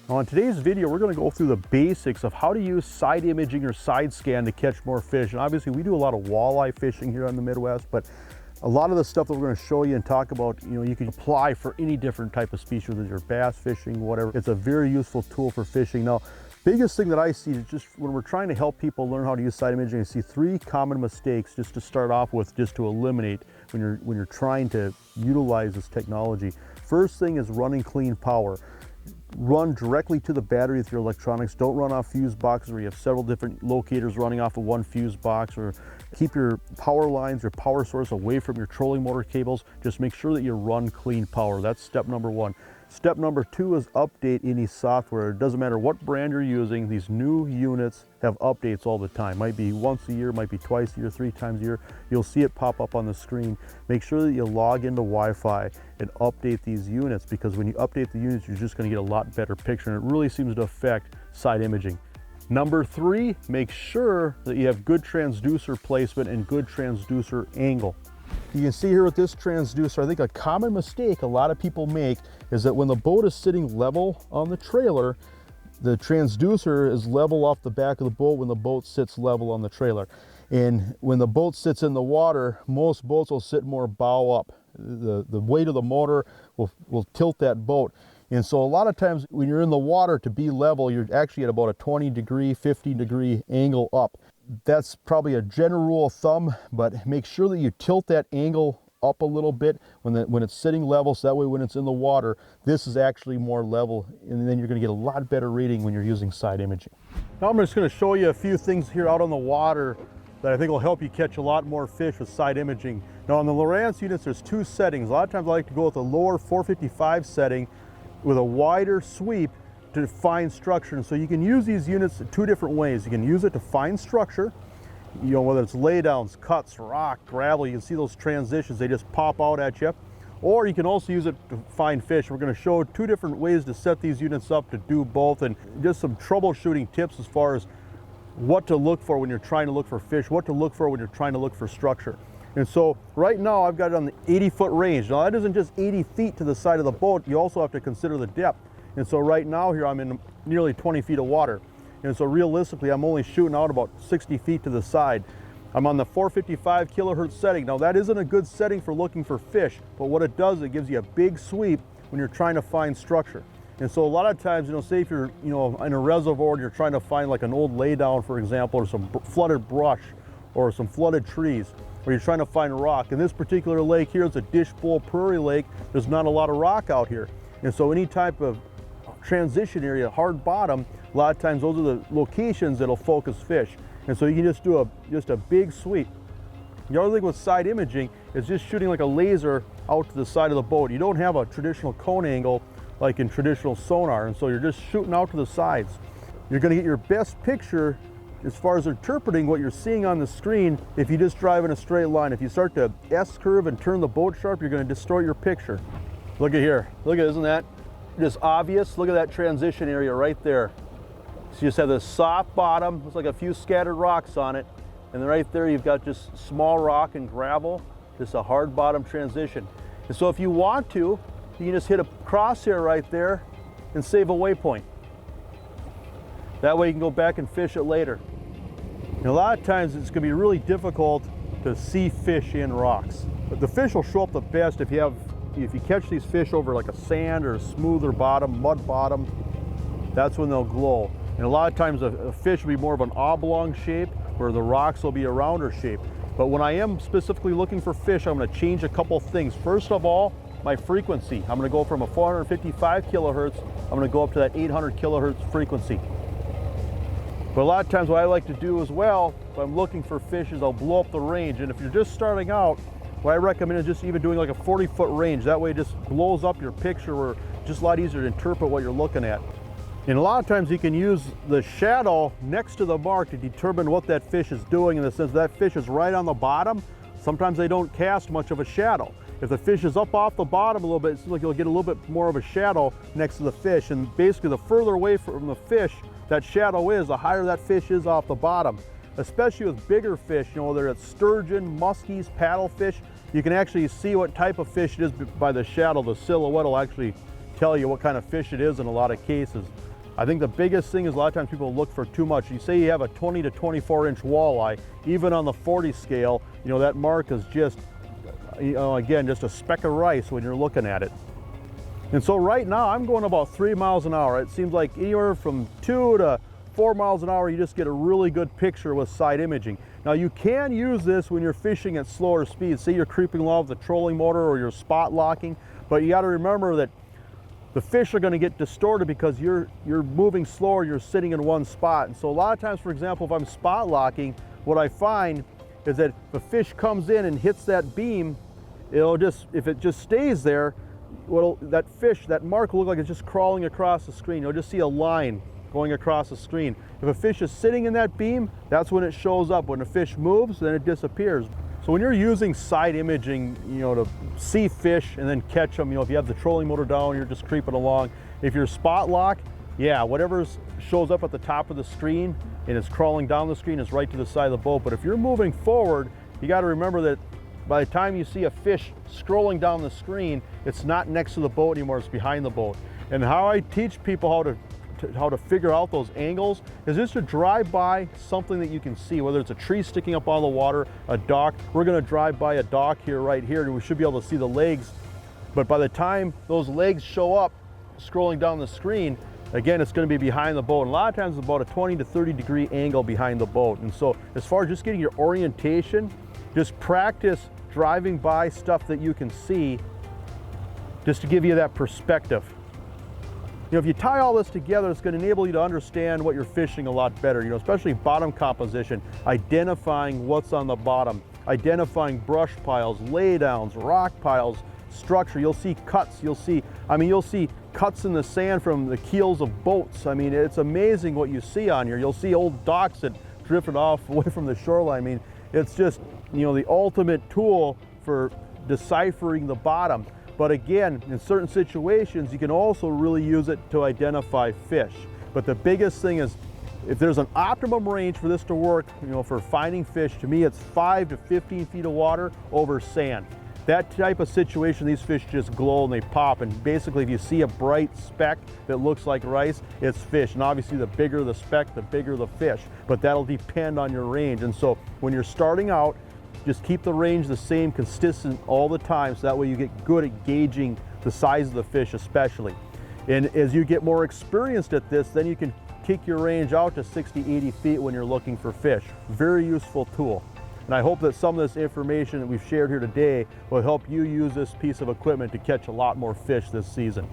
Now in today's video, we're going to go through the basics of how to use side imaging or side scan to catch more fish. And obviously we do a lot of walleye fishing here in the Midwest, but a lot of the stuff that we're going to show you and talk about, you can apply for any different type of species, whether you're bass fishing, whatever. It's a very useful tool for fishing. Now, biggest thing that I see is just when we're trying to help people learn how to use side imaging, I see three common mistakes just to start off with, just to eliminate when you're trying to utilize this technology. First thing is running clean power. Run directly to the battery with your electronics. Don't run off fuse boxes where you have several different locators running off of one fuse box, or keep your power lines, your power source away from your trolling motor cables. Just make sure that you run clean power. That's step number one. Step number two is update any software. It doesn't matter what brand you're using, these new units have updates all the time. Might be once a year, might be twice a year, 3 times a year. You'll see it pop up on the screen. Make sure that you log into Wi-Fi and update these units, because when you update the units, you're just going to get a lot better picture, and it really seems to affect side imaging. Number three, make sure that you have good transducer placement and good transducer angle. You can see here with this transducer, I think a common mistake a lot of people make is that when the boat is sitting level on the trailer, the transducer is level off the back of the boat when the boat sits level on the trailer. And when the boat sits in the water, most boats will sit more bow up. The weight of the motor will tilt that boat. And so a lot of times when you're in the water, to be level, you're actually at about a 20 degree, 50 degree angle up. That's probably a general rule of thumb, but make sure that you tilt that angle up a little bit when it's sitting level, so that way when it's in the water, this is actually more level, and then you're going to get a lot better reading when you're using side imaging. Now I'm just going to show you a few things here out on the water that I think will help you catch a lot more fish with side imaging. Now on the Lowrance units, there's two settings. A lot of times I like to go with a lower 455 setting with a wider sweep to find structure. And so you can use these units in two different ways. You can use it to find structure, whether it's laydowns, cuts, rock, gravel. You can see those transitions, they just pop out at you. Or you can also use it to find fish. We're going to show two different ways to set these units up to do both, and just some troubleshooting tips as far as what to look for when you're trying to look for fish, what to look for when you're trying to look for structure. And so right now I've got it on the 80-foot range. Now that isn't just 80 feet to the side of the boat, you also have to consider the depth. And so right now here I'm in nearly 20 feet of water. And so realistically I'm only shooting out about 60 feet to the side. I'm on the 455 kilohertz setting. Now that isn't a good setting for looking for fish, but what it does, it gives you a big sweep when you're trying to find structure. And so a lot of times, say if you're in a reservoir and you're trying to find like an old laydown, for example, or some flooded brush or some flooded trees, or you're trying to find rock. In this particular lake here, it's a dish bowl prairie lake. There's not a lot of rock out here. And so any type of transition area, hard bottom, a lot of times those are the locations that'll focus fish. And so you can just do a big sweep. The other thing with side imaging is just shooting like a laser out to the side of the boat. You don't have a traditional cone angle like in traditional sonar, and so you're just shooting out to the sides. You're going to get your best picture as far as interpreting what you're seeing on the screen if you just drive in a straight line. If you start to S-curve and turn the boat sharp, you're going to distort your picture. Look at here. Look at, isn't that just obvious? Look at that transition area right there. So you just have this soft bottom, looks like a few scattered rocks on it, and then right there you've got just small rock and gravel, just a hard bottom transition. And so if you want to, you can just hit a crosshair right there and save a waypoint. That way you can go back and fish it later. And a lot of times it's going to be really difficult to see fish in rocks, but the fish will show up the best if you catch these fish over like a sand or a smoother bottom, mud bottom. That's when they'll glow. And a lot of times a fish will be more of an oblong shape, where the rocks will be a rounder shape. But when I am specifically looking for fish, I'm going to change a couple things. First of all, my frequency. I'm going to go from a 455 kilohertz, I'm going to go up to that 800 kilohertz frequency. But a lot of times what I like to do as well, if I'm looking for fish, is I'll blow up the range. And if you're just starting out, what I recommend is just even doing like a 40-foot range. That way it just blows up your picture, where it's just a lot easier to interpret what you're looking at. And a lot of times you can use the shadow next to the mark to determine what that fish is doing, in the sense that fish is right on the bottom. Sometimes they don't cast much of a shadow. If the fish is up off the bottom a little bit, it seems like you'll get a little bit more of a shadow next to the fish. And basically the further away from the fish that shadow is, the higher that fish is off the bottom. Especially with bigger fish, whether it's sturgeon, muskies, paddlefish, you can actually see what type of fish it is by the shadow. The silhouette will actually tell you what kind of fish it is in a lot of cases. I think the biggest thing is a lot of times people look for too much. You say you have a 20 to 24 inch walleye, even on the 40 scale, you know, that mark is just, you know, again, just a speck of rice when you're looking at it. And so right now I'm going about 3 miles an hour. It seems like anywhere from 2 to 4 miles an hour, you just get a really good picture with side imaging. Now you can use this when you're fishing at slower speeds. Say you're creeping along with the trolling motor or you're spot locking, but you got to remember that the fish are going to get distorted because you're moving slower, you're sitting in one spot. And so a lot of times, for example, if I'm spot locking, what I find is that if a fish comes in and hits that beam, it'll just, if it just stays there, that fish, that mark will look like it's just crawling across the screen. You'll just see a line going across the screen. If a fish is sitting in that beam, that's when it shows up. When a fish moves, then it disappears. So when you're using side imaging, you know, to see fish and then catch them, you know, if you have the trolling motor down, you're just creeping along. If you're spot lock, yeah, whatever shows up at the top of the screen and it's crawling down the screen is right to the side of the boat. But if you're moving forward, you got to remember that by the time you see a fish scrolling down the screen, it's not next to the boat anymore, it's behind the boat. And how I teach people how to figure out those angles is just to drive by something that you can see, whether it's a tree sticking up out of the water, a dock. We're going to drive by a dock here, right here, and we should be able to see the legs. But by the time those legs show up scrolling down the screen, again, it's going to be behind the boat. And a lot of times it's about a 20 to 30 degree angle behind the boat. And so as far as just getting your orientation, just practice driving by stuff that you can see just to give you that perspective. You know, if you tie all this together, it's going to enable you to understand what you're fishing a lot better, you know, especially bottom composition, identifying what's on the bottom, identifying brush piles, laydowns, rock piles, structure. You'll see cuts, you'll see cuts in the sand from the keels of boats. I mean, it's amazing what you see on here. You'll see old docks that drifted off away from the shoreline. I mean, it's just, you know, the ultimate tool for deciphering the bottom. But again, in certain situations, you can also really use it to identify fish. But the biggest thing is, if there's an optimum range for this to work, you know, for finding fish, to me it's 5 to 15 feet of water over sand. That type of situation, these fish just glow and they pop. And basically, if you see a bright speck that looks like rice, it's fish. And obviously, the bigger the speck, the bigger the fish. But that'll depend on your range. And so when you're starting out, just keep the range the same, consistent all the time, so that way you get good at gauging the size of the fish especially. And as you get more experienced at this, then you can kick your range out to 60, 80 feet when you're looking for fish. Very useful tool. And I hope that some of this information that we've shared here today will help you use this piece of equipment to catch a lot more fish this season.